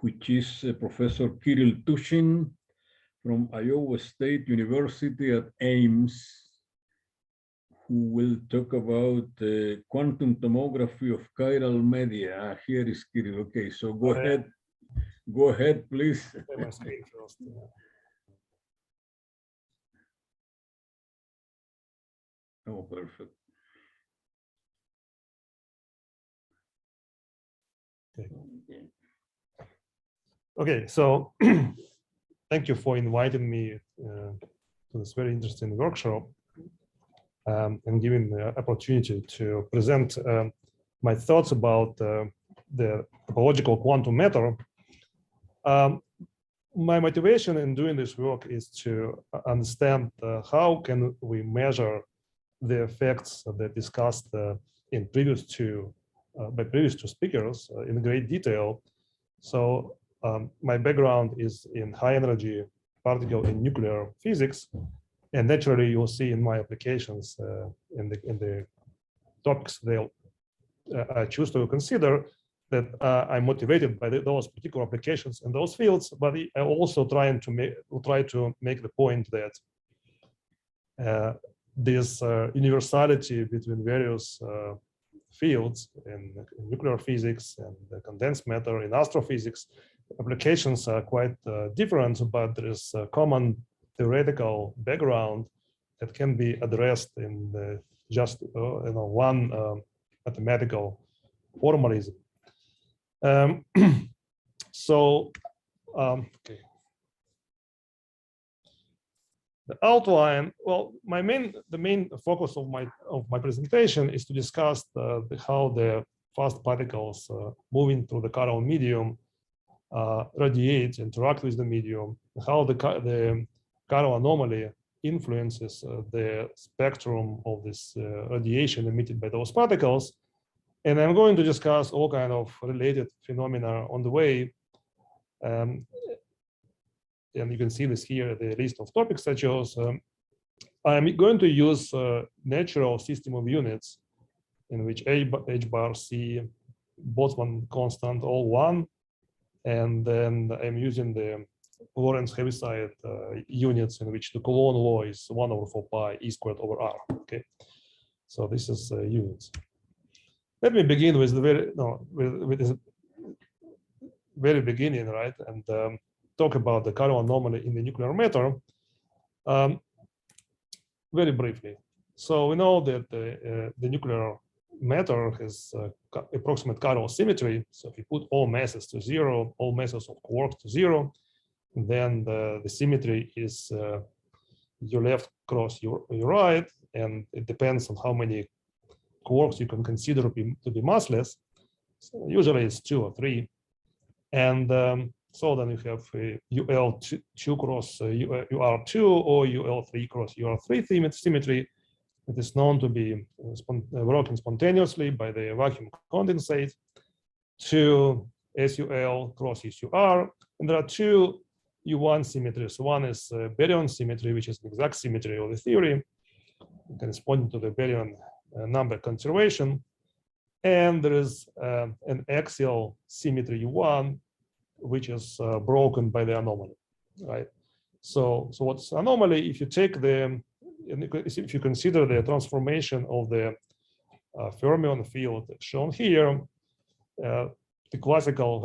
which is Professor Kiril Tuchin from Iowa State University at Ames, who will talk about quantum tomography of chiral media. Here is Kiril. Okay, so go ahead. Go ahead, please. My screen first. Oh, perfect. Okay, so thank you for inviting me to this very interesting workshop and giving the opportunity to present my thoughts about the topological quantum matter. My motivation in doing this work is to understand how can we measure the effects that discussed in previous two by previous two speakers in great detail. So my background is in high energy particle and nuclear physics, and naturally you'll see in my applications in the topics I choose to consider that I'm motivated by those particular applications in those fields, but I also try to make the point that this universality between various fields in nuclear physics and condensed matter in astrophysics, applications are quite different, but there is a common theoretical background that can be addressed in just one mathematical formalism. Okay. The outline. Well, the main focus of my presentation is to discuss how the fast particles moving through the chiral medium radiate, interact with the medium, how the chiral anomaly influences the spectrum of this radiation emitted by those particles. And I'm going to discuss all kinds of related phenomena on the way. And you can see this here, the list of topics I chose. I'm going to use a natural system of units in which h bar, c, Boltzmann constant, all one. And then I'm using the Lorentz Heaviside units in which the Coulomb law is 1/4 pi e squared over r. Okay, so this is units. Let me begin with the very beginning, right? And talk about the chiral anomaly in the nuclear matter very briefly. So we know that the nuclear matter has approximate chiral symmetry. So if you put all masses to 0, all masses of quarks to 0, then the symmetry is your left cross your right, and it depends on how many quarks you can consider to be massless. So usually it's 2 or 3, and so then you have UL2 cross UR2 or UL3 cross UR3 symmetry. It is known to be working spontaneously by the vacuum condensate to SUL cross SUR. And there are two U1 symmetries. One is baryon symmetry, which is the exact symmetry of the theory, corresponding to the baryon number conservation. And there is an axial symmetry U1, which is broken by the anomaly, right? So what's anomaly? If you take if you consider the transformation of the fermion field shown here, the classical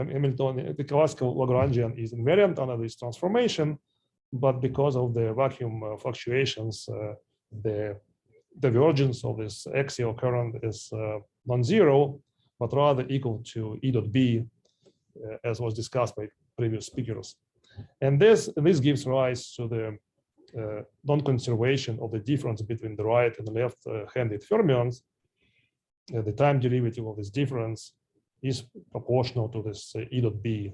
Lagrangian is invariant under this transformation, but because of the vacuum fluctuations, the divergence of this axial current is non-zero, but rather equal to E dot B, as was discussed by previous speakers. And this gives rise to the non-conservation of the difference between the right and the left-handed fermions. The time derivative of this difference is proportional to this E dot B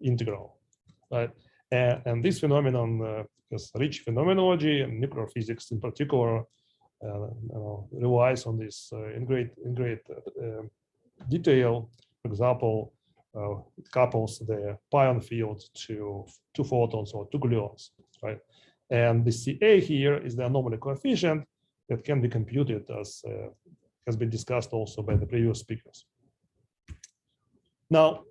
integral, right? And this phenomenon has rich phenomenology, and nuclear physics in particular relies on this in great detail. For example, it couples the pion field to 2 photons or 2 gluons, right? And the CA here is the anomaly coefficient that can be computed, as has been discussed also by the previous speakers. Now,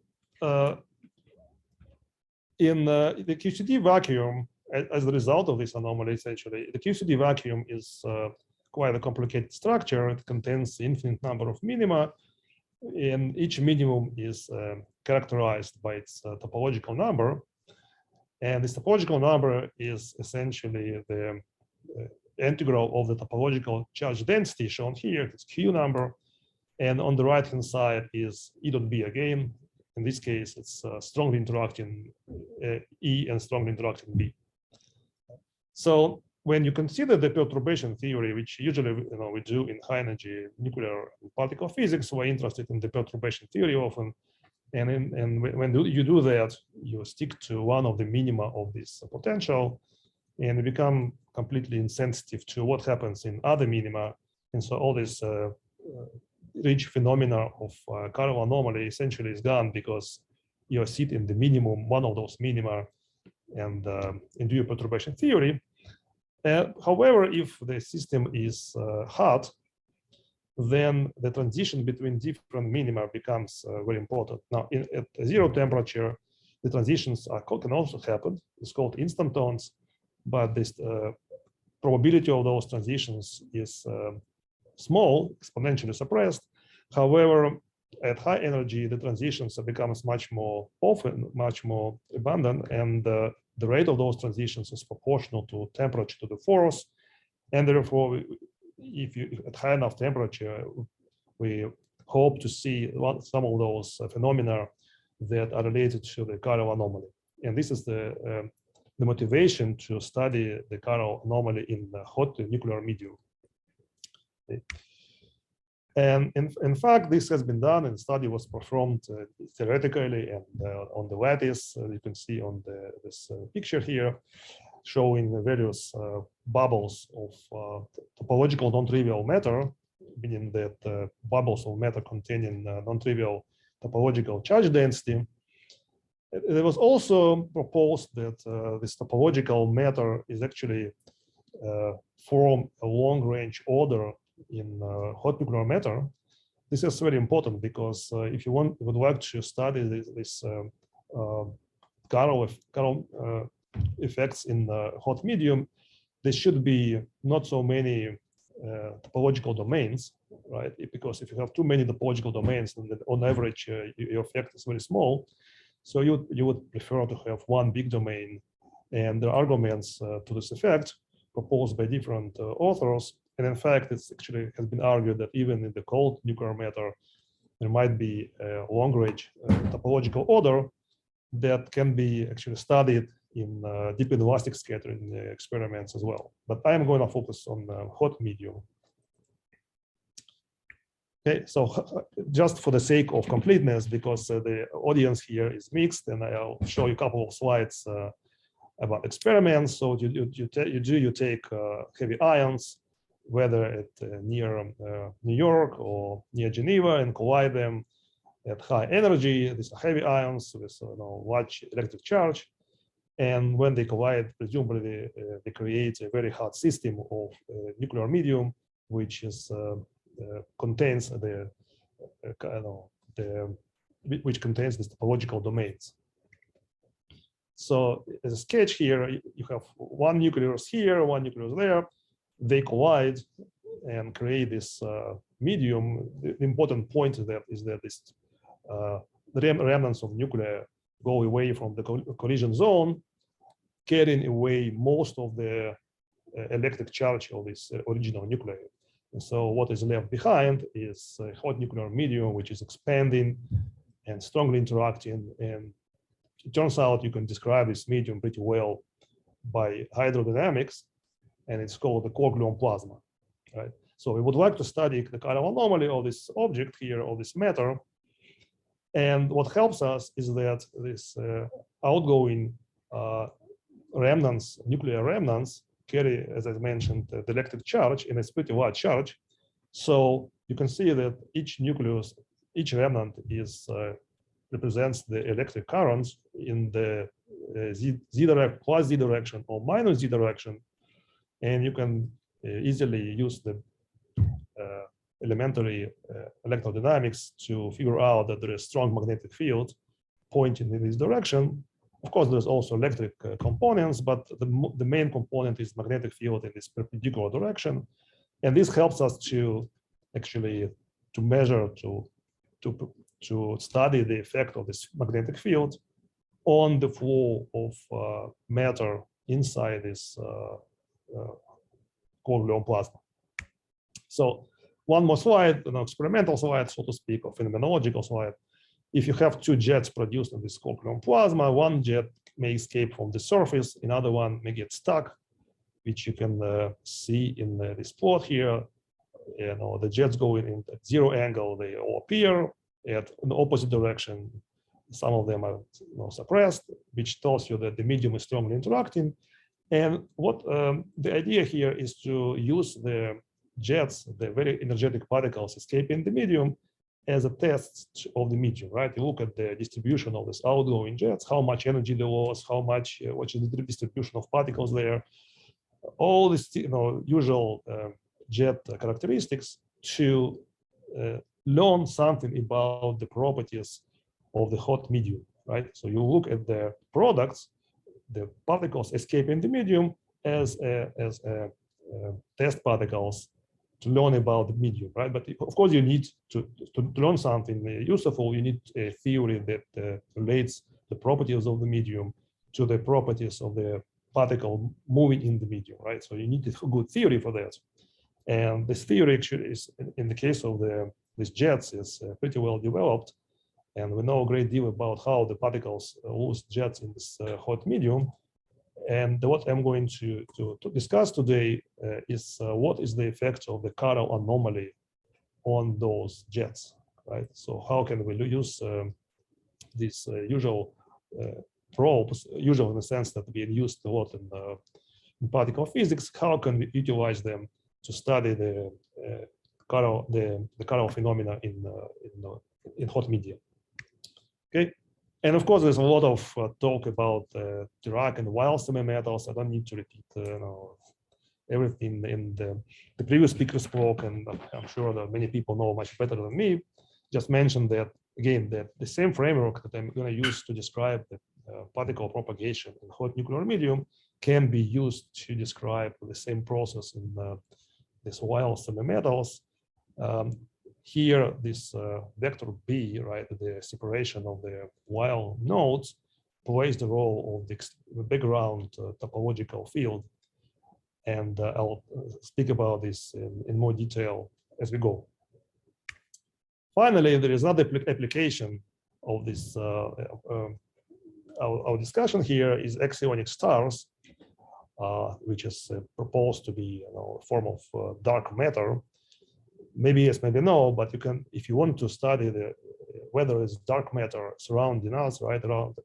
in the QCD vacuum, as a result of this anomaly, essentially, the QCD vacuum is quite a complicated structure. It contains infinite number of minima, and each minimum is characterized by its topological number. And this topological number is essentially the integral of the topological charge density shown here. It's Q number. And on the right-hand side is E dot B again. In this case, it's strongly interacting E and strongly interacting B. So when you consider the perturbation theory, which usually we do in high energy nuclear particle physics, we're interested in the perturbation theory often. And when you do that, you stick to one of the minima of this potential, and you become completely insensitive to what happens in other minima. And so all this rich phenomena of chiral anomaly essentially is gone because you sit in the minimum, one of those minima, and do your perturbation theory. However, if the system is hot, then the transition between different minima becomes very important. Now, at zero temperature, the transitions can also happen. It's called instantons, but this probability of those transitions is small, exponentially suppressed. However, at high energy, the transitions becomes much more often, much more abundant, and the rate of those transitions is proportional to temperature to the force, and therefore, if you at high enough temperature, we hope to see some of those phenomena that are related to the chiral anomaly. And this is the motivation to study the chiral anomaly in the hot nuclear medium. Okay. And in fact, this has been done, and study was performed theoretically and on the lattice. You can see on this picture here, showing the various bubbles of topological non-trivial matter, meaning that bubbles of matter containing non-trivial topological charge density. It was also proposed that this topological matter is actually form a long-range order in hot nuclear matter. This is very important because if you would like to study this chiral effects in the hot medium, there should be not so many topological domains, right? Because if you have too many topological domains, then on average your effect is very small. So you would prefer to have one big domain, and there are arguments to this effect proposed by different authors. And in fact, it's actually has been argued that even in the cold nuclear matter, there might be a long-range topological order that can be actually studied in deep inelastic scattering experiments as well. But I am going to focus on hot medium. Okay, so just for the sake of completeness, because the audience here is mixed, and I'll show you a couple of slides about experiments. So you take heavy ions, whether at near New York or near Geneva, and collide them at high energy. These are heavy ions with large electric charge. And when they collide, presumably they create a very hot system of nuclear medium, which is contains which contains these topological domains. So as a sketch here, you have one nucleus here, one nucleus there. They collide and create this medium. The important point is that this the remnants of nuclei go away from the collision zone, carrying away most of the electric charge of this original nuclei. And so what is left behind is a hot nuclear medium, which is expanding and strongly interacting. And it turns out you can describe this medium pretty well by hydrodynamics, and it's called the quark-gluon plasma, right? So we would like to study the chiral anomaly of this object here, of this matter. And what helps us is that this outgoing remnants, nuclear remnants, carry, as I mentioned, the electric charge, and it's pretty large charge. So you can see that each nucleus, each remnant is represents the electric currents in the z direction, plus z direction or minus z direction, and you can easily use the elementary electrodynamics to figure out that there is strong magnetic field pointing in this direction, Of course, there's also electric components, but the main component is magnetic field in this perpendicular direction. And this helps us to actually to measure, to study the effect of this magnetic field on the flow of matter inside this quark-gluon plasma. So one more slide, an experimental slide, so to speak, or phenomenological slide. If you have two jets produced in this quark-gluon plasma, one jet may escape from the surface, another one may get stuck, which you can see in this plot here. You know, the jets going in at zero angle, they all appear at an opposite direction. Some of them are suppressed, which tells you that the medium is strongly interacting. And what the idea here is to use the jets, the very energetic particles escaping the medium, as a test of the medium, right? You look at the distribution of these outgoing jets, how much energy there was, how much, what is the distribution of particles there, all these, usual jet characteristics to learn something about the properties of the hot medium, right? So you look at the products, the particles escaping the medium as test particles to learn about the medium, right? But of course, you need to learn something useful. You need a theory that relates the properties of the medium to the properties of the particle moving in the medium, right? So you need a good theory for that. And this theory actually is, in the case of these jets, is pretty well developed. And we know a great deal about how the particles lose jets in this hot medium. And what I'm going to discuss today is what is the effect of the chiral anomaly on those jets, right? So how can we use these usual probes, usual in the sense that we used a lot in particle physics, how can we utilize them to study the chiral phenomena in hot media? Okay. And of course, there's a lot of talk about Dirac and Weyl semimetals. I don't need to repeat everything in the previous speaker spoke, and I'm sure that many people know much better than me. Just mention that, again, that the same framework that I'm going to use to describe the particle propagation in hot nuclear medium can be used to describe the same process in this Weyl semimetals. Here, this vector B, right, the separation of the Weyl nodes, plays the role of the background topological field. And I'll speak about this in more detail as we go. Finally, there is another application of this, our discussion here is axionic stars, which is proposed to be a form of dark matter. Maybe yes, maybe no, but you can, if you want to study whether it's dark matter surrounding us, right, around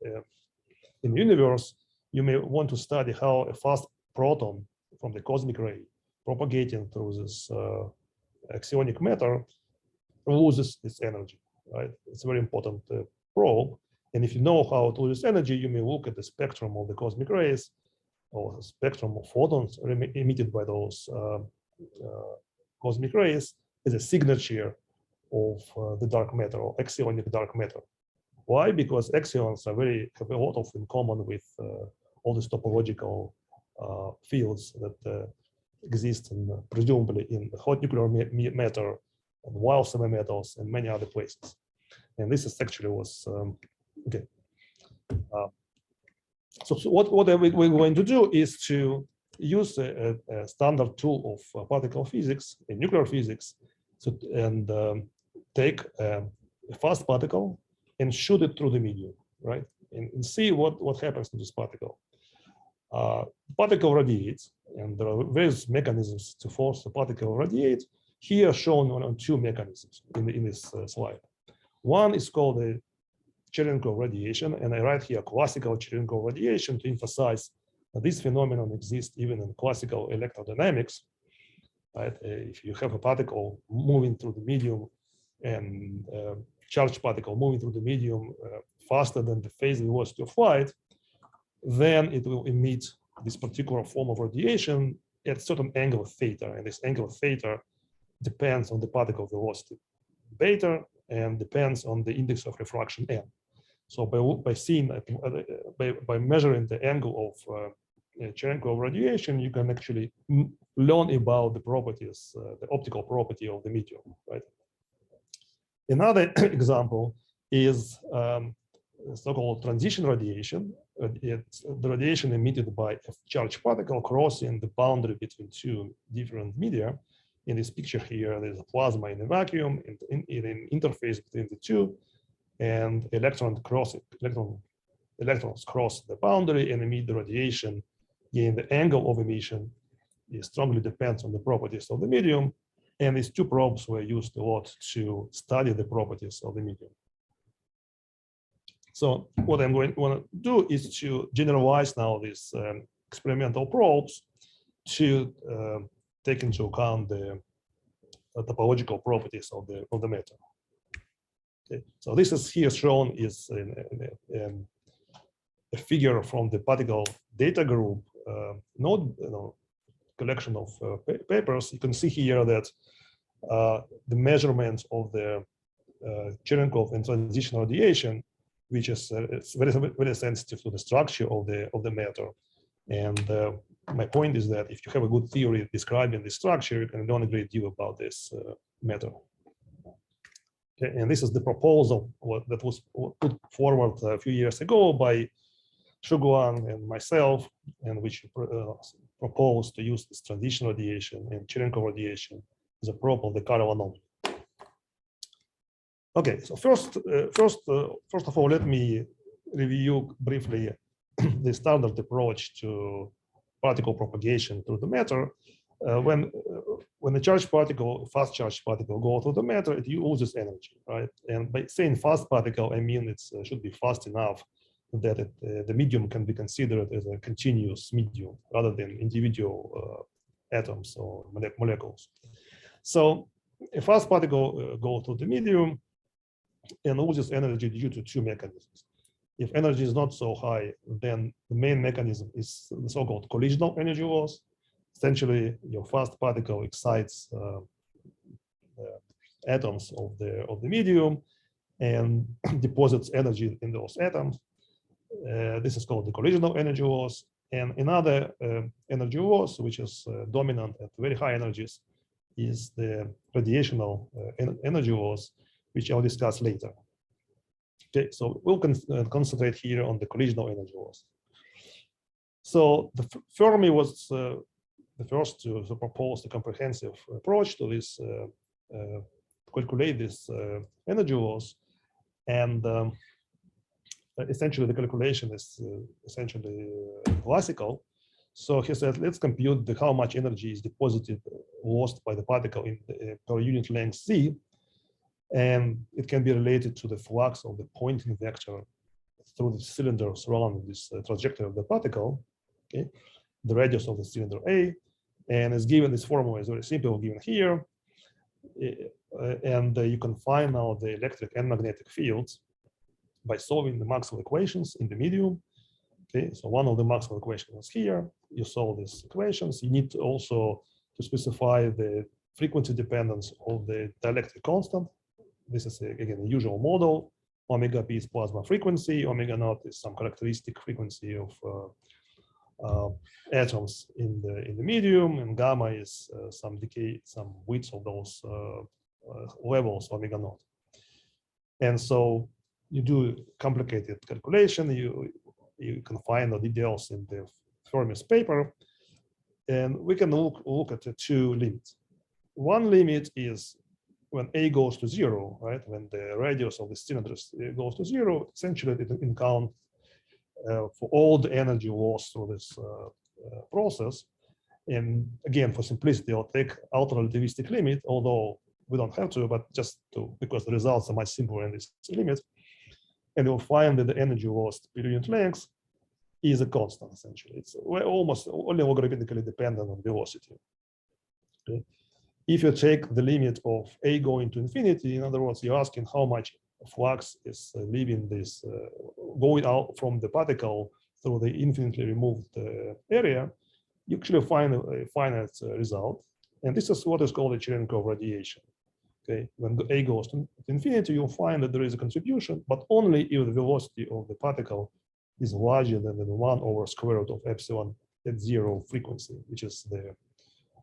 in the universe, you may want to study how a fast proton from the cosmic ray propagating through this axionic matter loses its energy, right? It's a very important probe. And if you know how it loses energy, you may look at the spectrum of the cosmic rays or the spectrum of photons emitted by those cosmic rays as a signature of the dark matter or axionic dark matter. Why? Because axions have a lot of in common with all these topological fields that exist presumably in hot nuclear matter and Weyl semimetals and many other places. And this is actually was okay. So what we're going to do is to use a standard tool of particle physics and nuclear physics, and take a fast particle and shoot it through the medium, right? And see what happens to this particle. Particle radiates, and there are various mechanisms to force the particle to radiate. Here shown on two mechanisms in this slide. One is called the Cherenkov radiation, and I write here classical Cherenkov radiation to emphasize that this phenomenon exists even in classical electrodynamics. Right? If you have a particle moving through the medium and charged particle moving through the medium faster than the phase velocity of light, then it will emit this particular form of radiation at a certain angle of theta, and this angle of theta depends on the particle velocity beta and depends on the index of refraction n. So by seeing by measuring the angle of Cherenkov radiation, you can actually learn about the properties, the optical property of the medium, right? Another example is so-called transition radiation. It's the radiation emitted by a charged particle crossing the boundary between two different media. In this picture here, there's a plasma in a vacuum, in an interface between the two, and electrons cross the boundary and emit the radiation. Again, the angle of emission strongly depends on the properties of the medium, and these two probes were used a lot to study the properties of the medium. So what I'm going to want to do is to generalize now these experimental probes to take into account the topological properties of the matter. Okay, so this is here shown is a figure from the particle data group node collection of papers. You can see here that the measurements of the Cherenkov and transition radiation, which is very sensitive to the structure of the matter. And my point is that if you have a good theory describing the structure, you can learn a great deal about this matter. Okay, and this is the proposal that was put forward a few years ago by Shuguan and myself, and which proposed to use this transition radiation and Cherenkov radiation as a probe of the chiral anomaly. Okay, so first of all, let me review briefly the standard approach to particle propagation through the matter. When the charged particle, fast charged particle, go through the matter, it uses energy, right? And by saying fast particle, I mean it should be fast enough that the medium can be considered as a continuous medium rather than individual atoms or molecules. So a fast particle goes through the medium and loses energy due to two mechanisms. If energy is not so high, then the main mechanism is the so-called collisional energy loss. Essentially, your fast particle excites atoms of the medium and deposits energy in those atoms. This is called the collisional energy loss. And another energy loss, which is dominant at very high energies, is the radiational energy loss, which I'll discuss later. Okay, so we'll concentrate here on the collisional energy loss. So the Fermi was the first to propose a comprehensive approach to this, calculate this energy loss, and essentially the calculation is essentially classical. So he said, let's compute how much energy is deposited, lost by the particle in per unit length c, and it can be related to the flux of the Poynting vector through the cylinder surrounding this trajectory of the particle, okay, the radius of the cylinder A, and is given, this formula is very simple, given here, and you can find now the electric and magnetic fields by solving the Maxwell equations in the medium. Okay, so one of the Maxwell equations is here. You solve these equations. You need to also to specify the frequency dependence of the dielectric constant. This is again a usual model. Omega p is plasma frequency. Omega naught is some characteristic frequency of atoms in the medium, and gamma is some decay, some width of those levels omega naught. And so you do complicated calculation. You can find the details in the FERMI'S paper, and we can look at the two limits. One limit is when A goes to 0, right? When the radius of the cylinder goes to 0, essentially it can count for all the energy lost through this process. And again, for simplicity, I'll take ultra relativistic limit, although we don't have to, but just to, because the results are much simpler in this limit. And you'll find that the energy lost per unit length is a constant, essentially. It's almost only logarithmically dependent on velocity. Okay. If you take the limit of A going to infinity, in other words, you're asking how much flux is leaving this, going out from the particle through the infinitely removed area, you actually find a finite result. And this is what is called the Cherenkov radiation. Okay, when the A goes to infinity, you'll find that there is a contribution, but only if the velocity of the particle is larger than the 1 over square root of epsilon at 0 frequency, which is the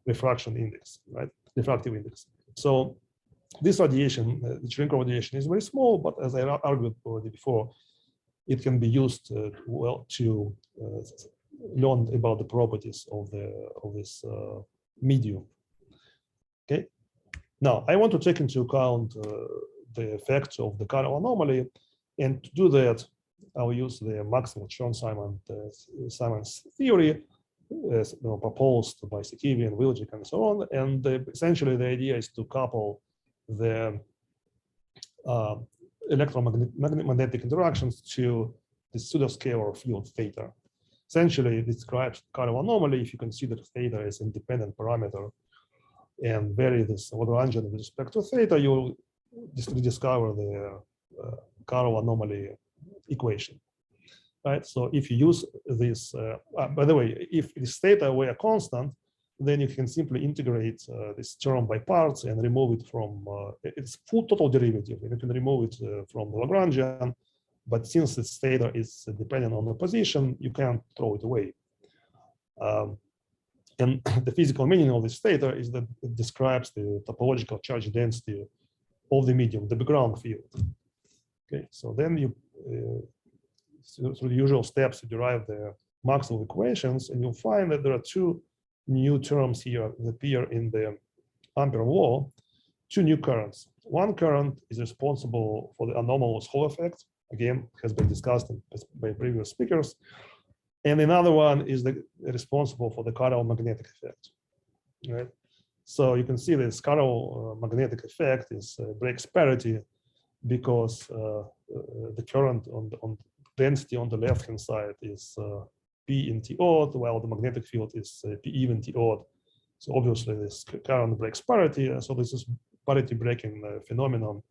refraction index, right? Refractive index. So this radiation, the Cherenkov radiation, is very small, but as I argued already before, it can be used well to learn about the properties of this medium. Okay. Now I want to take into account the effects of the Kiril anomaly, and to do that, I'll use the Maxwell-CHERN-SIMONS theory as proposed by Sekivi and Wilczek and so on. And essentially, the idea is to couple the electromagnetic interactions to the pseudoscalar field theta. Essentially, it describes Kiril anomaly if you consider theta as independent parameter and vary this Lagrangian with respect to theta, you'll discover the Kiril anomaly equation. Right. So if you use this, by the way, if this theta were constant, then you can simply integrate this term by parts and remove it from its full total derivative. And you can remove it from the Lagrangian, but since its theta is dependent on the position, you can't throw it away. And the physical meaning of this theta is that it describes the topological charge density of the medium, the background field. Okay, so then you, through the usual steps, you derive the Maxwell equations, and you'll find that there are two new terms here that appear in the Ampere law, two new currents. One current is responsible for the anomalous Hall effect, again, has been discussed by previous speakers. And another one is responsible for the Kiril magnetic effect, right? So you can see this Kiril magnetic effect is breaks parity because the current on density on the left-hand side is P in T odd, while the magnetic field is P even T odd. So obviously this current breaks parity. So this is parity breaking phenomenon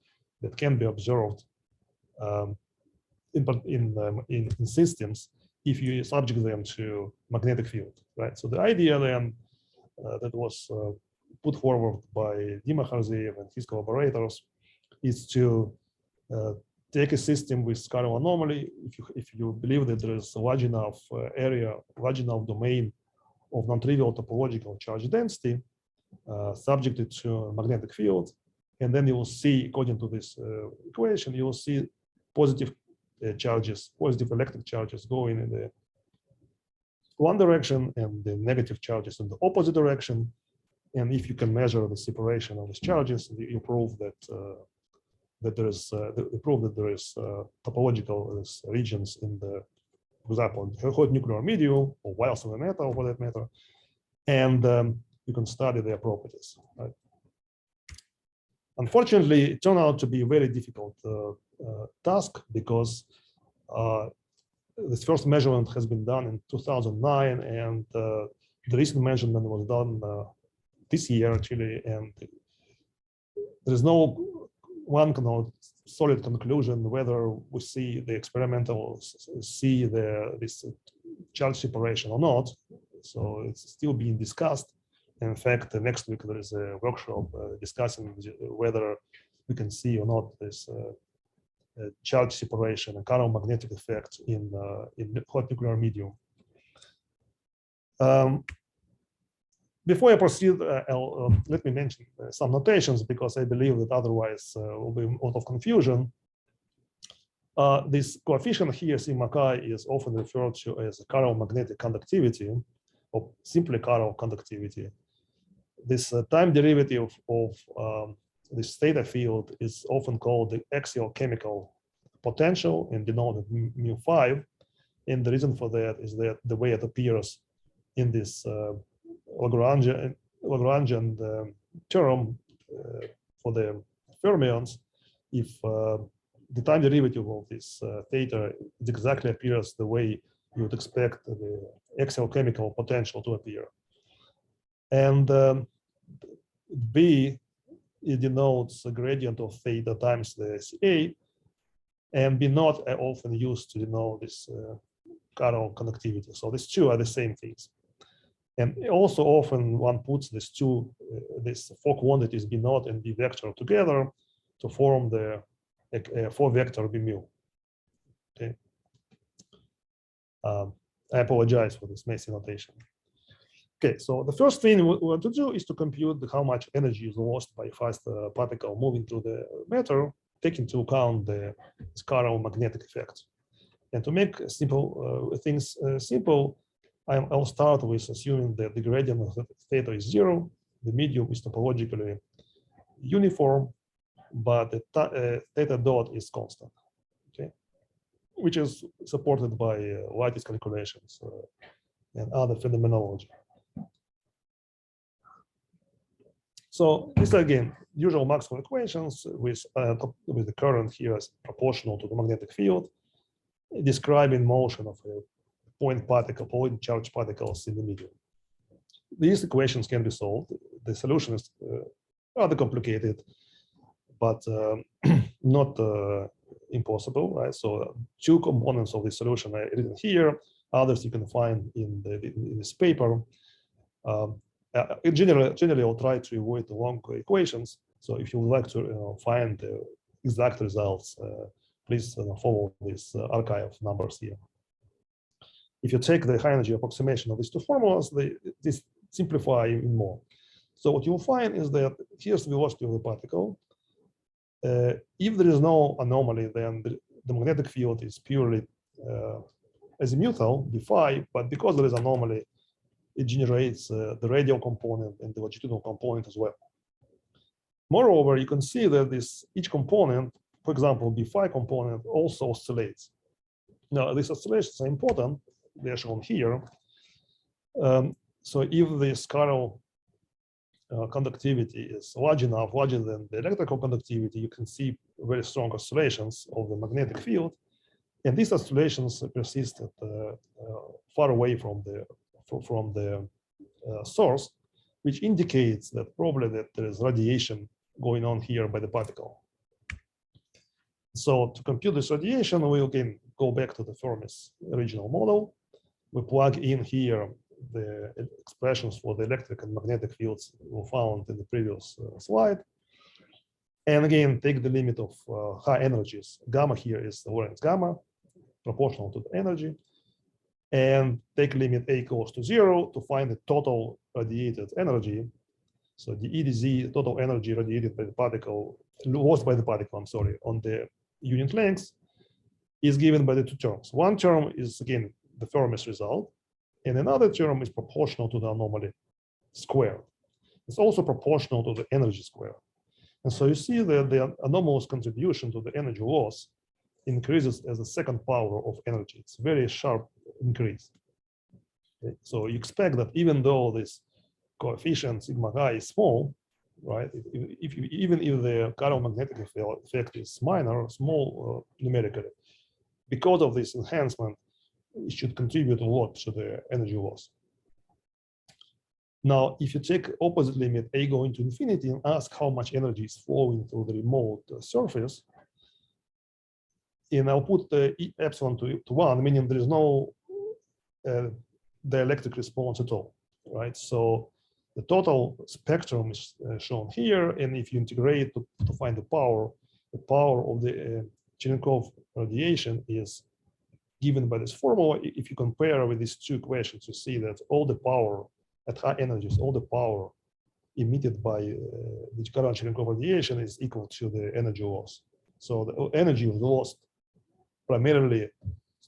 that can be observed in systems if you subject them to magnetic field, right? So the idea then that was put forward by Dima Kharziev and his collaborators is to take a system with Kiril anomaly. If you believe that there is a large enough area, large enough domain of non-trivial topological charge density, subjected to a magnetic field, and then you will see, according to this equation, you will see positive charges, positive electric charges going in the one direction and the negative charges in the opposite direction. And if you can measure the separation of these charges, you prove that there is topological regions in the, for example, hot nuclear medium or Weyl semimetal for that matter, and you can study their properties. Right? Unfortunately, it turned out to be a very difficult task because this first measurement has been done in 2009, and the recent measurement was done this year actually, and there is no one solid conclusion whether we see the experimental see this charge separation or not. So it's still being discussed. In fact, next week there is a workshop discussing whether we can see or not this charge separation and Kiril magnetic effect in hot nuclear medium. Before I proceed, let me mention some notations because I believe that otherwise will be a lot of confusion. This coefficient here, sigma chi, is often referred to as Kiril magnetic conductivity, or simply Kiril conductivity. This time derivative of this theta field is often called the axial chemical potential and denoted mu5. And the reason for that is that the way it appears in this Lagrangian term for the fermions, if the time derivative of this theta it exactly appears the way you would expect the axial chemical potential to appear. And B, it denotes the gradient of theta times the CA, and B naught are often used to denote this Kiril conductivity. So these two are the same things. And also often one puts these these four quantities B naught and B vector together to form the four vector B mu. Okay. I apologize for this messy notation. Okay, so the first thing we want to do is to compute how much energy is lost by fast particle moving through the matter, take into account the chiral magnetic effect. And to make simple things simple, I'll start with assuming that the gradient of theta is 0, the medium is topologically uniform, but the theta dot is constant, okay, which is supported by lattice calculations and other phenomenology. So this again, usual Maxwell equations with the current here as proportional to the magnetic field, describing motion of a point charge particles in the medium. These equations can be solved. The solution is rather complicated, but not impossible, right? So two components of the solution are written here. Others you can find in this paper. Generally, I'll try to avoid the long equations. So if you would like to find the exact results, please follow this archive of numbers here. If you take the high energy approximation of these two formulas, this simplify even more. So what you'll find is that here's the velocity of the particle. If there is no anomaly, then the magnetic field is purely azimuthal, d phi, but because there is anomaly, it generates the radial component and the longitudinal component as well. Moreover, you can see that each component, for example, b phi component, also oscillates. Now, these oscillations are important. They are shown here. So if the chiral conductivity is larger than the electrical conductivity, you can see very strong oscillations of the magnetic field. And these oscillations persist far away from the source, which indicates that probably that there is radiation going on here by the particle. So to compute this radiation, we again go back to the FERMI'S original model. We plug in here the expressions for the electric and magnetic fields we found in the previous slide. And again, take the limit of high energies. Gamma here is the Lorentz gamma, proportional to the energy. And take limit a equals to 0 to find the total radiated energy. So the EDZ, total energy radiated by the particle, lost by the particle, I'm sorry, on the unit length is given by the two terms. One term is, again, the FERMI'S result, and another term is proportional to the anomaly squared. It's also proportional to the energy squared. And so you see that the anomalous contribution to the energy loss increases as a second power of energy. It's a very sharp increase. Okay? So you expect that even though this coefficient sigma I is small, right? Even if the chiral magnetic effect is small numerically, because of this enhancement, it should contribute a lot to the energy loss. Now, if you take opposite limit a going to infinity and ask how much energy is flowing through the remote surface, and I'll put the epsilon to 1, meaning there is no dielectric response at all, right? So the total spectrum is shown here, and if you integrate to find the power of the Cherenkov radiation is given by this formula. If you compare with these two equations, you see that all the power at high energies, all the power emitted by the current Cherenkov radiation is equal to the energy loss. So the energy was lost primarily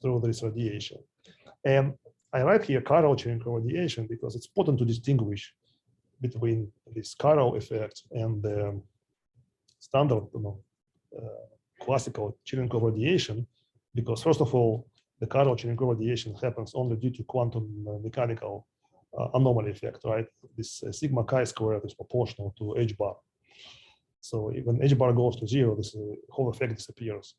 through this radiation. And I write here chiral Cherenkov radiation because it's important to distinguish between this chiral effect and the standard, classical Cherenkov radiation, because first of all, the chiral Cherenkov radiation happens only due to quantum mechanical anomaly effect, right? This sigma chi squared is proportional to h bar. So when h bar goes to 0, this whole effect disappears.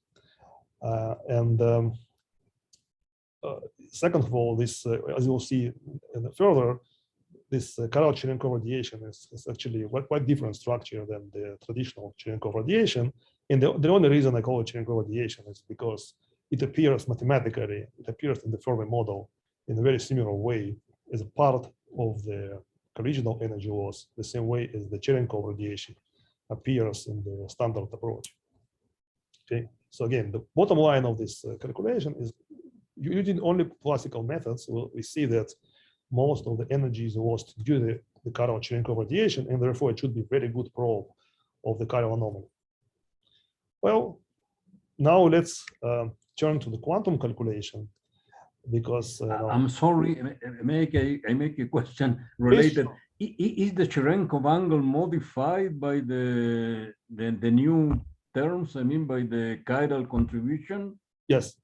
Second of all, this, as you'll see further, this chiral Cherenkov radiation is actually quite different structure than the traditional Cherenkov radiation. And the only reason I call it Cherenkov radiation is because it appears mathematically, it appears in the Fermi model in a very similar way as a part of the collisional energy loss, the same way as the Cherenkov radiation appears in the standard approach. Okay, so again, the bottom line of this calculation is using only classical methods, we see that most of the energy is lost due to the chiral Cherenkov radiation, and therefore it should be very good probe of the chiral anomaly. Well, now let's turn to the quantum calculation, because I'm sorry, I make a question related. Is the Cherenkov angle modified by the new terms? I mean, by the chiral contribution? Yes.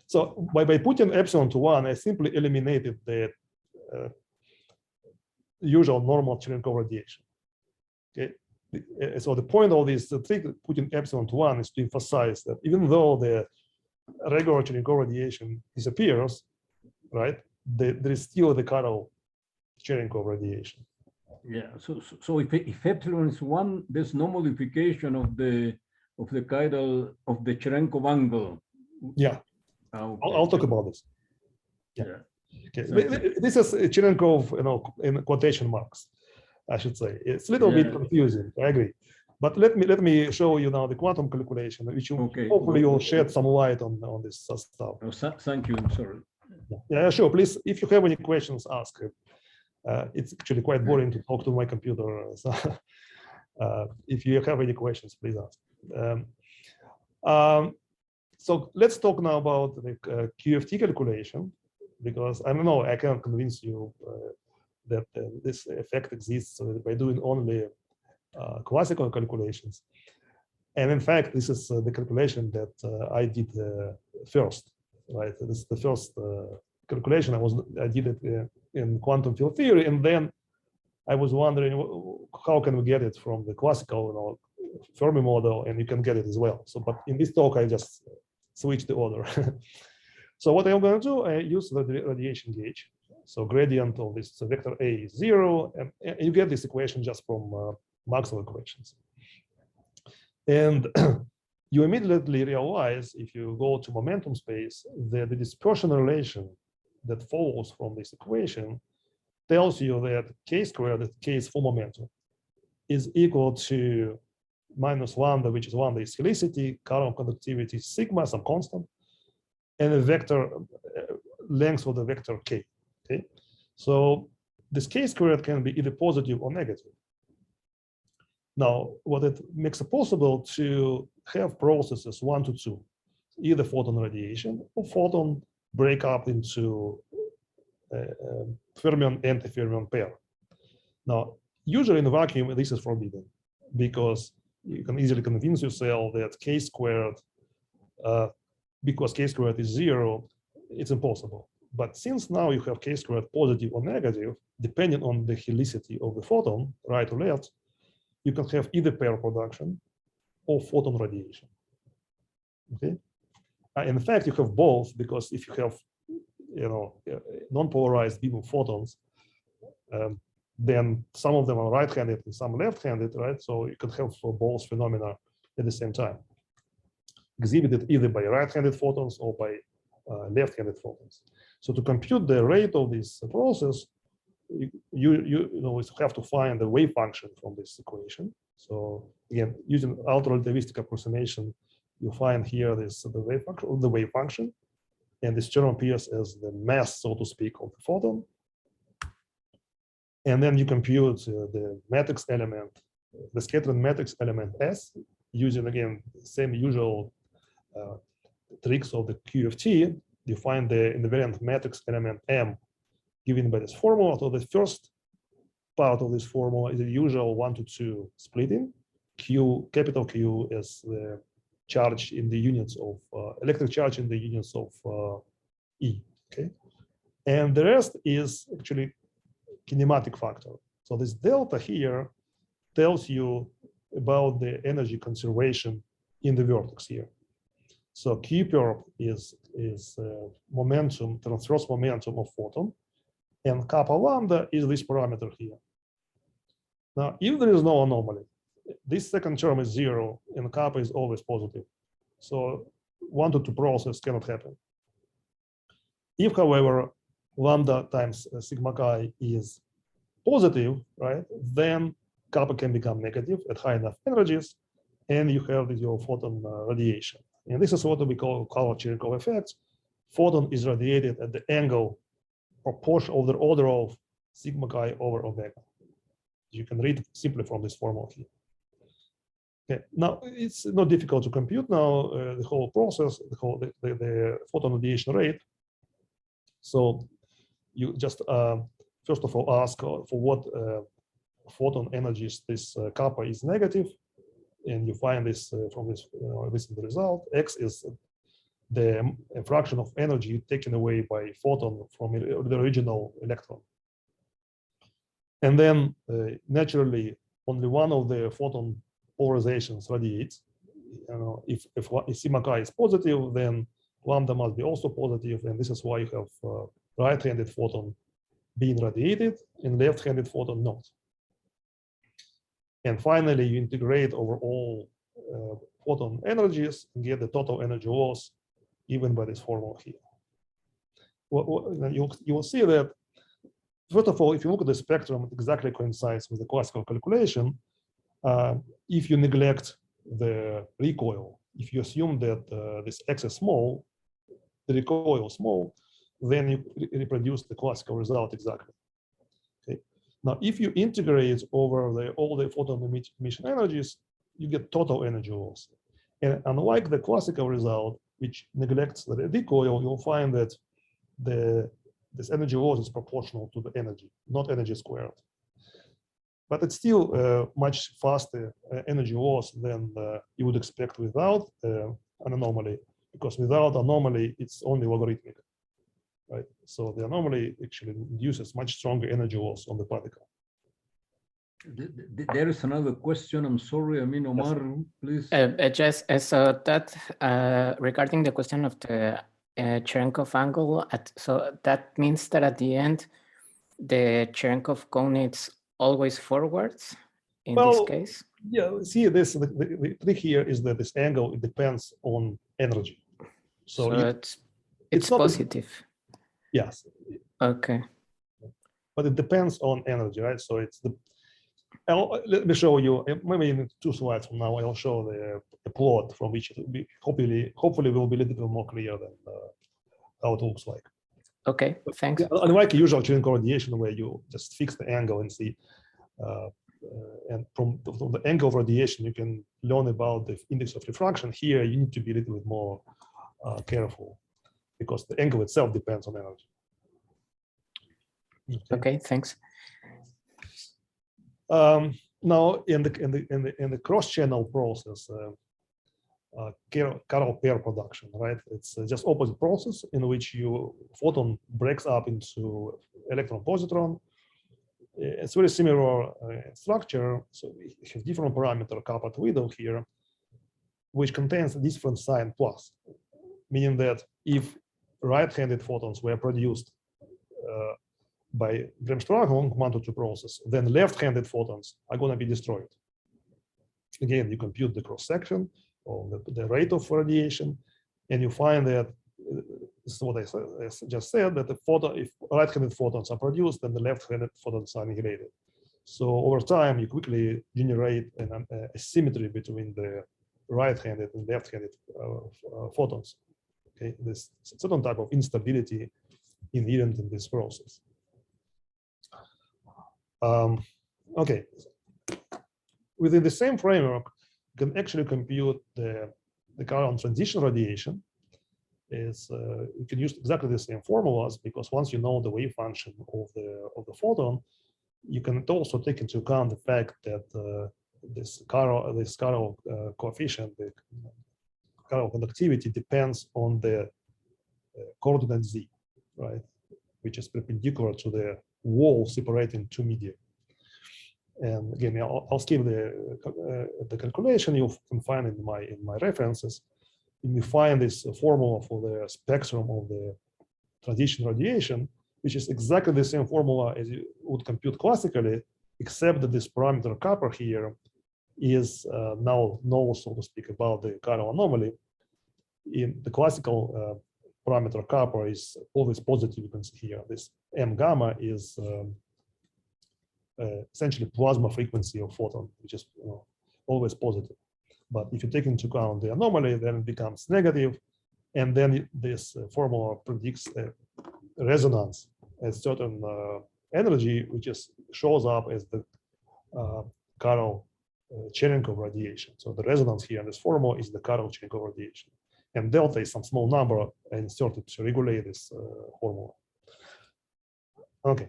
So by putting epsilon to 1, I simply eliminated the usual normal Cherenkov radiation. Okay. So the point of this trick, putting epsilon to 1, is to emphasize that even though the regular Cherenkov radiation disappears, right, there is still the chiral Cherenkov radiation. Yeah. So if epsilon is 1, there's no modification of the chiral of the Cherenkov angle. Yeah. Okay. I'll talk about this. Yeah. Okay. This is Cherenkov, in quotation marks, I should say. It's a little bit confusing. I agree. But let me show you now the quantum calculation, which hopefully will shed some light on this stuff. Oh, thank you. I'm sorry. Yeah, sure. Please, if you have any questions, ask. It's actually quite boring to talk to my computer. So if you have any questions, please ask. So let's talk now about the QFT calculation, because I don't know, I cannot convince you that this effect exists by doing only classical calculations. And in fact, this is the calculation that I did first, right? This is the first calculation I did it in quantum field theory, and then I was wondering how can we get it from the classical Fermi model, and you can get it as well. So, but in this talk, I just switched the order. So what I'm going to do, I use the radiation gauge. So gradient of this vector A is 0, and you get this equation just from Maxwell equations. And you immediately realize, if you go to momentum space, that the dispersion relation that follows from this equation tells you that k squared, the case for momentum, is equal to minus lambda, which is lambda is helicity, current conductivity sigma, some constant, and a vector length of the vector k. Okay, so this k squared can be either positive or negative. Now, what it makes it possible to have processes 1 to 2, either photon radiation or photon break up into fermion anti-fermion pair. Now, usually in a vacuum, this is forbidden, because you can easily convince yourself that k squared, because k squared is 0, it's impossible. But since now you have k squared positive or negative, depending on the helicity of the photon, right or left, you can have either pair production or photon radiation. Okay. In fact, you have both, because if you have, non-polarized beam of photons, then some of them are right-handed and some left-handed, right? So you can have both phenomena at the same time, exhibited either by right-handed photons or by left-handed photons. So to compute the rate of this process, you have to find the wave function from this equation. So again, using ultra-relativistic approximation, you find here the wave function, and this term appears as the mass, so to speak, of the photon. And then you compute the matrix element, the scattering matrix element S, using again same usual tricks of the QFT. You find the invariant matrix element M given by this formula. So the first part of this formula is the usual 1 to 2 splitting. Q, capital Q, is the charge in the units of electric charge in the units of E. Okay, and the rest is actually kinematic factor. So this delta here tells you about the energy conservation in the vertex here. So Q perp is momentum, transverse momentum of photon, and kappa lambda is this parameter here. Now, if there is no anomaly, this second term is 0 and kappa is always positive. So 1 to 2 process cannot happen. If, however, lambda times sigma chi is positive, right, then kappa can become negative at high enough energies, and you have your photon radiation. And this is what we call Cherenkov effects. Photon is radiated at the angle proportion of the order of sigma chi over omega. You can read simply from this formula here. Okay, now it's not difficult to compute now the whole process, the photon radiation rate. So you just first of all ask for what photon energies this kappa is negative, and you find this from this this is the result. X is the fraction of energy taken away by photon from the original electron. And then naturally only one of the photon polarizations radiates. If sigma chi is positive, then lambda must be also positive, and this is why you have right-handed photon being radiated and left-handed photon not. And finally, you integrate over all photon energies and get the total energy loss given by this formula here. You will see that, first of all, if you look at the spectrum, it exactly coincides with the classical calculation. If you neglect the recoil, if you assume that this x is small, the recoil is small, then you reproduce the classical result exactly. Okay. Now, if you integrate over all the photon emission energies, you get total energy loss. And unlike the classical result, which neglects the recoil, you'll find that this energy loss is proportional to the energy, not energy squared. But it's still much faster energy loss than you would expect without an anomaly, because without anomaly, it's only logarithmic, right? So the anomaly actually induces much stronger energy loss on the particle. There is another question. I'm sorry, Omar, please. Just so that regarding the question of the Cherenkov angle, so that means that at the end, the Cherenkov cone is always forwards in this case? Yeah, see, the trick here is that this angle, it depends on energy. So it's positive. Yes. Okay. But it depends on energy, right? So it's let me show you, maybe in 2 slides from now, I'll show the plot from which it will be hopefully will be a little bit more clear than how it looks like. Okay, thanks. Unlike usual Cherenkov radiation, where you just fix the angle and see, and from the angle of radiation, you can learn about the index of refraction. Here, you need to be a little bit more careful, because the angle itself depends on energy. Okay, thanks. Now, in the cross-channel process, chiral pair production, right? It's just opposite process in which photon breaks up into electron-positron. It's very similar structure. So we have different parameter kappa twiddle here, which contains a different sign plus, meaning that if right-handed photons were produced by Bremsstrahlung 1-2 process, then left-handed photons are going to be destroyed. Again, you compute the cross-section or the rate of radiation, and you find that this is what I just said, that if right-handed photons are produced, then the left-handed photons are annihilated. So over time, you quickly generate a symmetry between the right-handed and left-handed photons. Okay, this certain type of instability inherent in this process. Okay, within the same framework, you can actually compute the Chiral transition radiation. You can use exactly the same formulas, because once you know the wave function of the photon, you can also take into account the fact that this chiral coefficient, the chiral conductivity, depends on the coordinate z, right, which is perpendicular to the wall separating 2 media. And again, I'll skip the calculation. You can find in my references. And you find this formula for the spectrum of the transition radiation, which is exactly the same formula as you would compute classically, except that this parameter kappa here is now known, so to speak, about the chiral anomaly. In the classical parameter kappa is always positive. You can see here this m gamma is essentially plasma frequency of photon, which is always positive. But if you take into account the anomaly, then it becomes negative, and then this formula predicts a resonance at certain energy, which shows up as the Kiril-Cherenkov radiation. So the resonance here in this formula is the Kiril-Cherenkov radiation, and delta is some small number inserted to regulate this formula. Okay,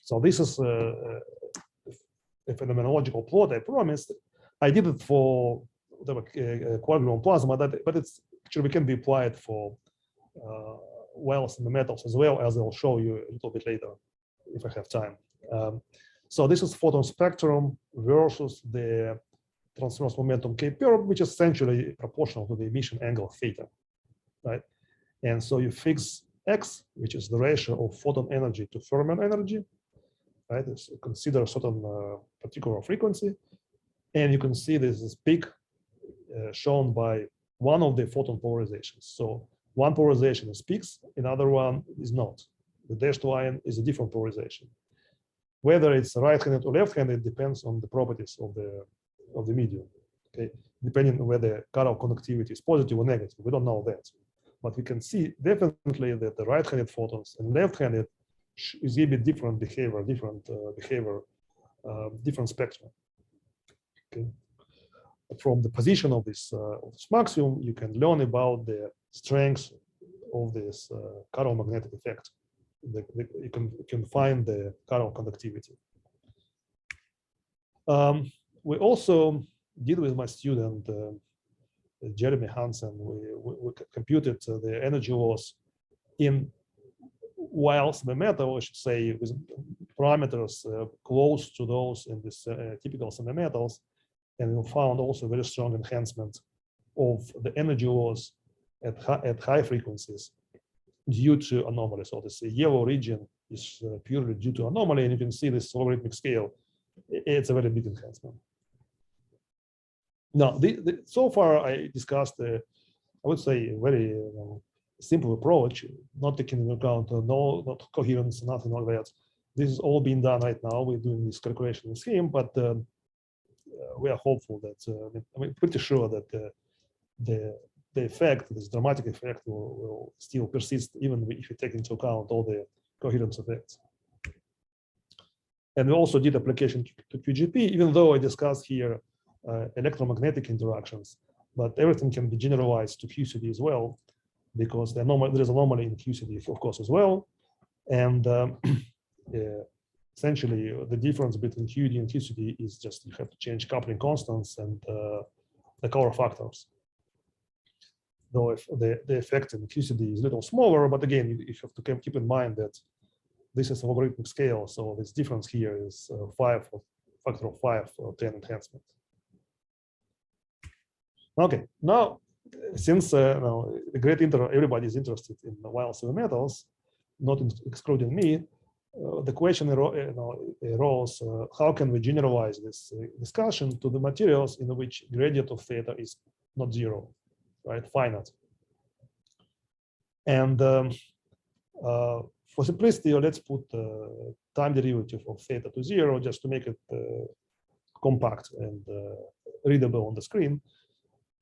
so this is a phenomenological plot I promised. I did it for quark-gluon plasma, but it's actually can be applied for Weyl semimetals as well, as I'll show you a little bit later if I have time. So this is photon spectrum versus the transverse momentum K perp, which is essentially proportional to the emission angle theta, right? And so you fix X, which is the ratio of photon energy to fermion energy, right? So consider a certain particular frequency, and you can see this is peak shown by one of the photon polarizations. So one polarization is peaks, another one is not. The dashed line is a different polarization. Whether it's right-handed or left-handed depends on the properties of the medium. Okay, depending on whether Kiril conductivity is positive or negative, we don't know that. But we can see definitely that the right-handed photons and left-handed exhibit different behavior, different spectrum. Okay. From the position of this maximum, you can learn about the strength of this Kiril magnetic effect. You can find the Kiril conductivity. We also did with my student Jeremy Hansen. We computed the energy loss in Weyl semimetal, I should say, with parameters close to those in this typical semimetals, and we found also very strong enhancement of the energy loss at high frequencies due to anomaly. So this yellow region is purely due to anomaly, and you can see this logarithmic scale. It's a very big enhancement. Now, so far I discussed, I would say, a very simple approach, not taking into account not coherence, nothing like that. This is all being done right now. We're doing this calculation scheme, but we are hopeful that, I'm pretty sure that the effect, this dramatic effect, will still persist even if you take into account all the coherence effects. And we also did application to QGP, even though I discussed here electromagnetic interactions, but everything can be generalized to QCD as well, because there is anomaly in QCD, of course, as well. And essentially, the difference between QED and QCD is just you have to change coupling constants and the color factors. Though if the effect in QCD is a little smaller, but again, you have to keep in mind that this is a logarithmic scale, so this difference here is factor of 5 or 10 enhancement. Okay, now since everybody is interested in Weyl semimetals, not excluding me, the question arose: how can we generalize this discussion to the materials in which gradient of theta is not zero, right, finite? And for simplicity, let's put time derivative of theta to 0 just to make it compact and readable on the screen.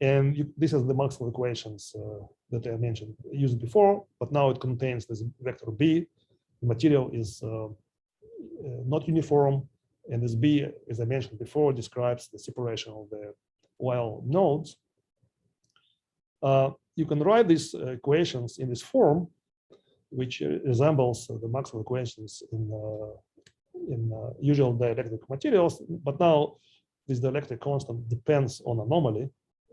And this is the Maxwell equations that I mentioned, used before, but now it contains this vector B. The material is not uniform, and this B, as I mentioned before, describes the separation of the Weyl nodes. You can write these equations in this form, which resembles the Maxwell equations in usual dielectric materials, but now this dielectric constant depends on anomaly.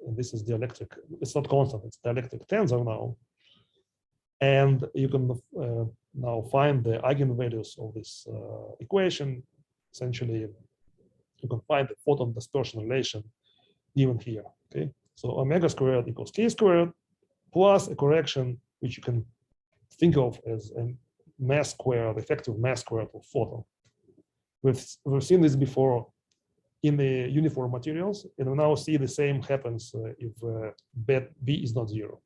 And this is dielectric, it's not constant, it's dielectric tensor now. And you can now find the eigenvalues of this equation. Essentially, you can find the photon dispersion relation even here, okay? So omega squared equals k squared plus a correction, which you can think of as a mass squared, effective mass squared of photon. We've seen this before in the uniform materials, and we now see the same happens if B is not 0.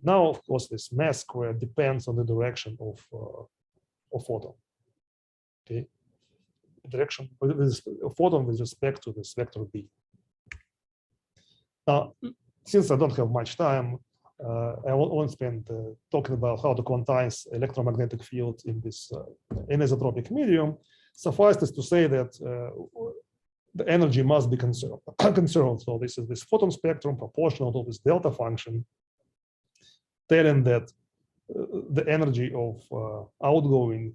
Now, of course, this mass square depends on the direction of photon. Okay, direction with a photon with respect to this vector B. Now, since I don't have much time, I won't spend talking about how to quantize electromagnetic field in this anisotropic medium. Suffice it to say that the energy must be conserved. So this is this photon spectrum proportional to this delta function, telling that the energy of outgoing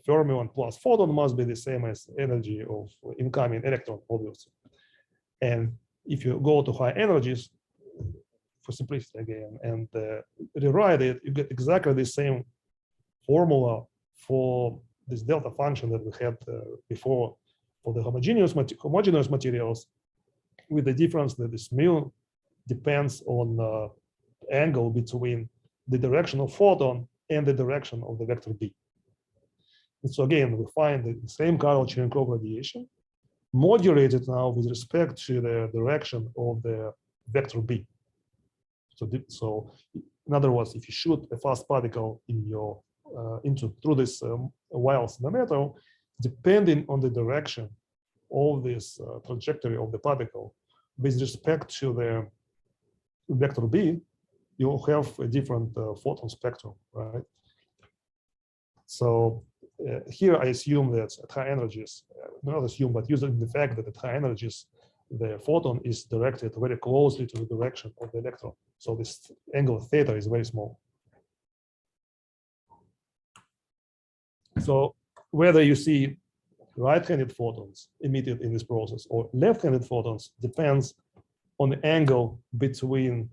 fermion plus photon must be the same as energy of incoming electron, obviously. And if you go to high energies, for simplicity again, and rewrite it, you get exactly the same formula for this delta function that we had before for the homogeneous materials, with the difference that this mu depends on the angle between the direction of photon and the direction of the vector B. And so again, we find the same Kiril-Cherenkov radiation modulated now with respect to the direction of the vector B. So in other words, if you shoot a fast particle in your through this Weyl semimetal, depending on the direction of this trajectory of the particle with respect to the vector B, you'll have a different photon spectrum, right? So here I assume that at high energies, not assume, but using the fact that at high energies, the photon is directed very closely to the direction of the electron. So this angle theta is very small. So whether you see right-handed photons emitted in this process or left-handed photons depends on the angle between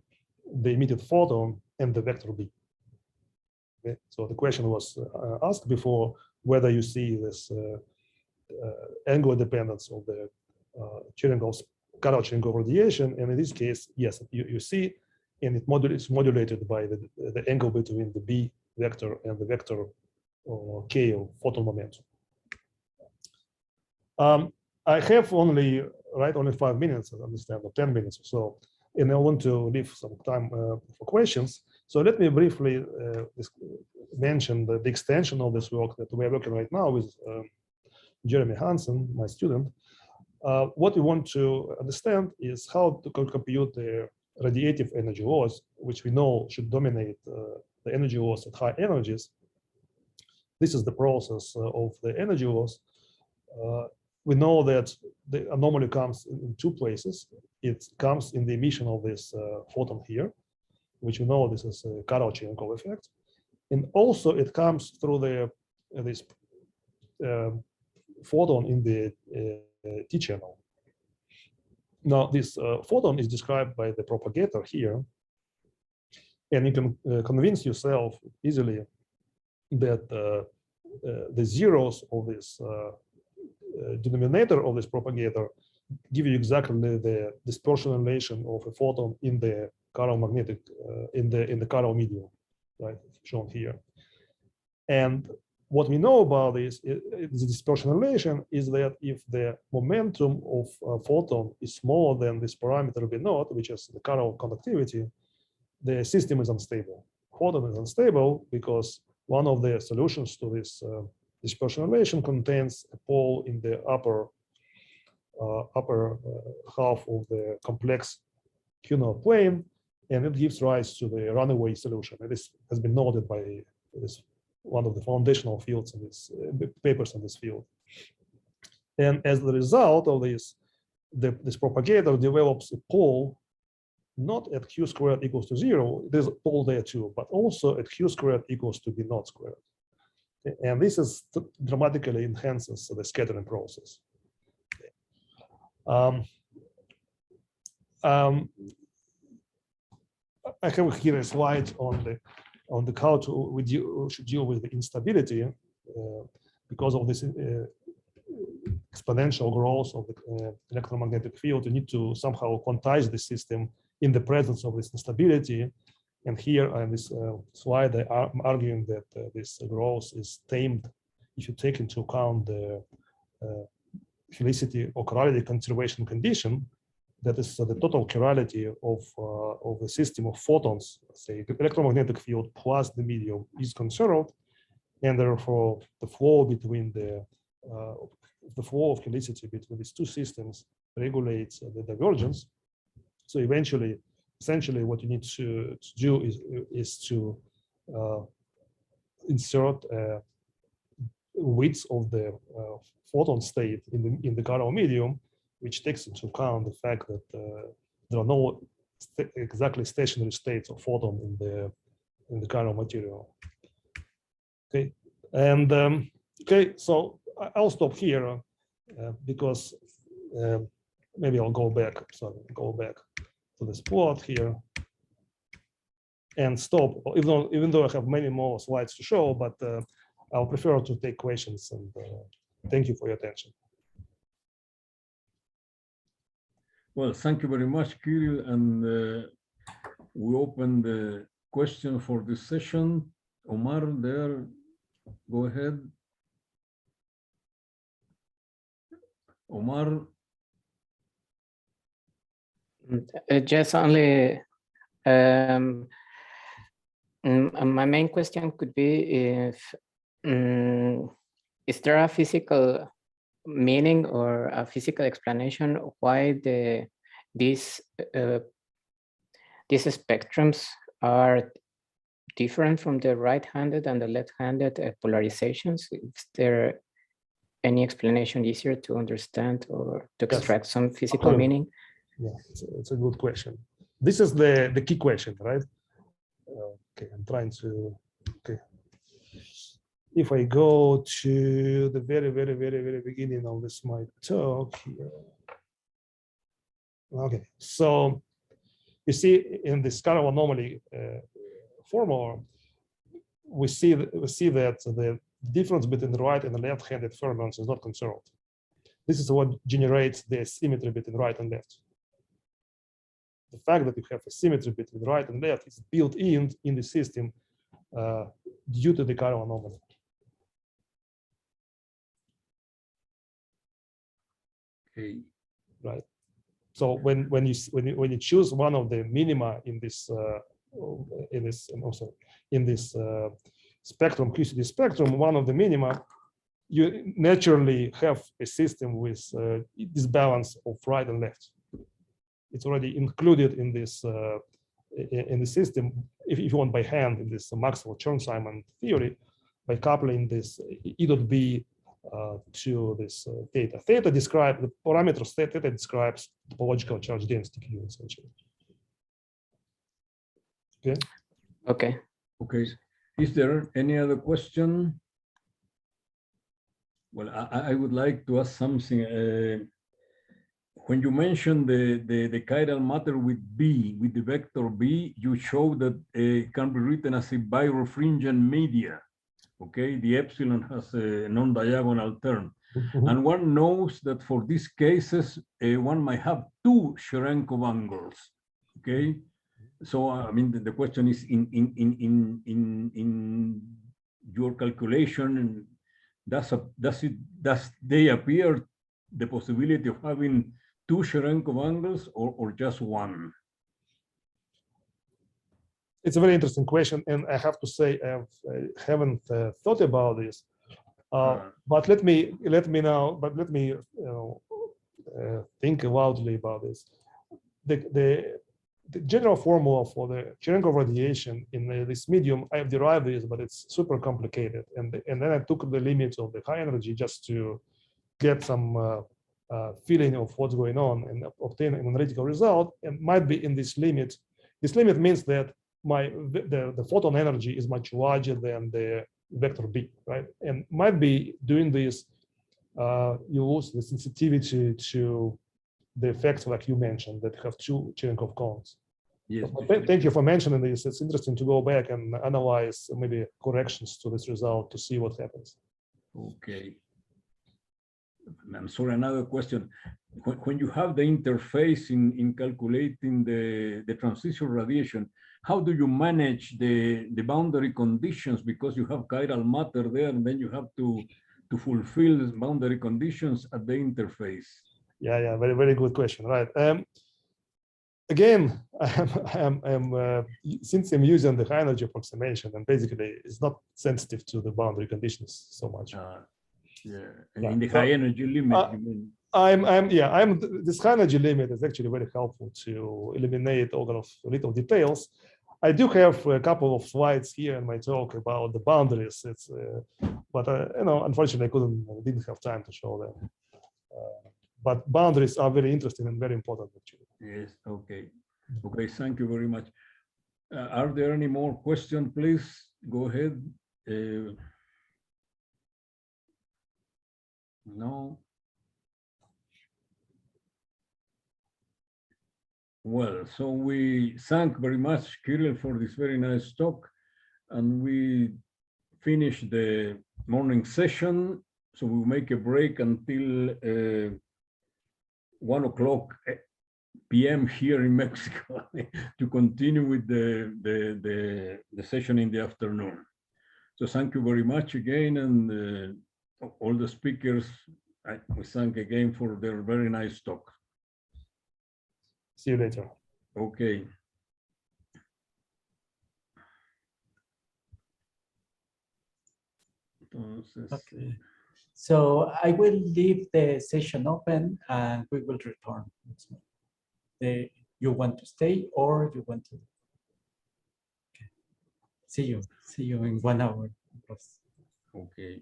the emitted photon and the vector B. Okay? So the question was asked before whether you see this angular dependence of the Kiril-Cherenkov radiation, and in this case, yes, you see, and it's modulated by the angle between the B vector and the vector K of photon momentum. I have only 5 minutes, I understand, or 10 minutes or so, and I want to leave some time for questions. So let me briefly mention the extension of this work that we are working right now with Jeremy Hansen, my student. What we want to understand is how to compute the radiative energy loss, which we know should dominate the energy loss at high energies. This is the process of the energy loss. We know that the anomaly comes in two places. It comes in the emission of this photon here, which we know this is a Kiril-Cherenkov effect. And also it comes through this photon in the T channel. Now this photon is described by the propagator here. And you can convince yourself easily that the zeros of this denominator of this propagator give you exactly the dispersion relation of a photon in the Kiril magnetic in the Kiril medium, right, shown here. And what we know about this the dispersion relation is that if the momentum of a photon is smaller than this parameter B naught, which is the Kiril conductivity, the system is unstable. Photon is unstable because one of the solutions to this dispersion relation contains a pole in the upper half of the complex Q0 plane, and it gives rise to the runaway solution. And this has been noted by this one of the foundational fields in this papers in this field. And as the result of this, this propagator develops a pole not at q squared equals to 0. There's a pole there too, but also at q squared equals to B naught squared. And this is dramatically enhances the scattering process. I have here a slide on how we should deal with the instability because of this exponential growth of the electromagnetic field. You need to somehow quantize the system in the presence of this instability. And here on this slide, I'm arguing that this growth is tamed if you take into account the helicity or chirality conservation condition, that is the total chirality of the system of photons, say the electromagnetic field plus the medium is conserved, and therefore the flow between the the flow of helicity between these two systems regulates the divergence. So eventually, essentially, what you need to do is to insert width of the photon state in the chiral medium, which takes into account the fact that there are no exactly stationary states of photon in the chiral material. Okay, and okay, so I'll stop here because maybe I'll go back. Sorry, go back to this plot here and stop. Even though I have many more slides to show, but I'll prefer to take questions. And thank you for your attention. Well, thank you very much, Kiril. And we open the question for this session. Omar, there, go ahead. Omar. Just only, my main question could be if, is there a physical meaning or a physical explanation why these spectrums are different from the right-handed and the left-handed polarizations? Is there any explanation easier to understand or to extract some physical meaning? Yeah, it's a good question. This is the key question, right? Okay, I'm trying to, okay. If I go to the very beginning of this my talk here. Okay, so you see in this chiral anomaly formula, we see that the difference between the right and the left-handed fermions is not conserved. This is what generates the symmetry between right and left. The fact that you have a symmetry between right and left is built in the system due to the chiral anomaly. Okay. Right. So when you choose one of the minima in this spectrum, QCD spectrum, one of the minima, you naturally have a system with this balance of right and left. It's already included in this in the system, if you want by hand, in this Maxwell-CHERN-Simons theory, by coupling this E dot B to this theta. Theta describes the parameters. Theta describes topological charge density Q essentially. Okay. Okay. Okay. Is there any other question? Well, I would like to ask something. When you mentioned the chiral matter with B, with the vector B, you show that it can be written as a birefringent media. Okay, the epsilon has a non-diagonal term. And one knows that for these cases, one might have two Cherenkov angles. Okay, so I mean the question is in your calculation, does they appear the possibility of having two Cherenkov angles or just one? It's a very interesting question, and I have to say I haven't thought about this. But let me think loudly about this. The general formula for the Cherenkov radiation in this medium, I have derived this, but it's super complicated. And then I took the limits of the high energy just to get some feeling of what's going on and obtain an analytical result. And might be in this limit. This limit means that the photon energy is much larger than the vector B, right? And might be doing this, you lose the sensitivity to the effects like you mentioned that have two Cherenkov cones. Yes. Thank you for mentioning this. It's interesting to go back and analyze maybe corrections to this result to see what happens. Okay. I'm sorry, another question. When you have the interface in calculating the transition radiation, how do you manage the boundary conditions? Because you have chiral matter there, and then you have to fulfill boundary conditions at the interface. Yeah, very good question, right? Again, since I'm using the high energy approximation, and basically it's not sensitive to the boundary conditions so much. Yeah, Yeah, in the so, high energy limit, you mean? This high energy limit is actually very helpful to eliminate all kind of little details. I do have a couple of slides here in my talk about the boundaries. But unfortunately, didn't have time to show them. But boundaries are very interesting and very important, actually. Yes. Okay. Okay. Thank you very much. Are there any more questions? Please go ahead. No. Well, so we thank very much Kiril for this very nice talk, and we finish the morning session. So we'll make a break until 1:00 p.m. here in Mexico to continue with the session in the afternoon. So thank you very much again, and all the speakers, we thank again for their very nice talk. See you later. Okay. Okay. So I will leave the session open and we will return. You want to stay or you want to? Okay. See you in 1 hour. Okay.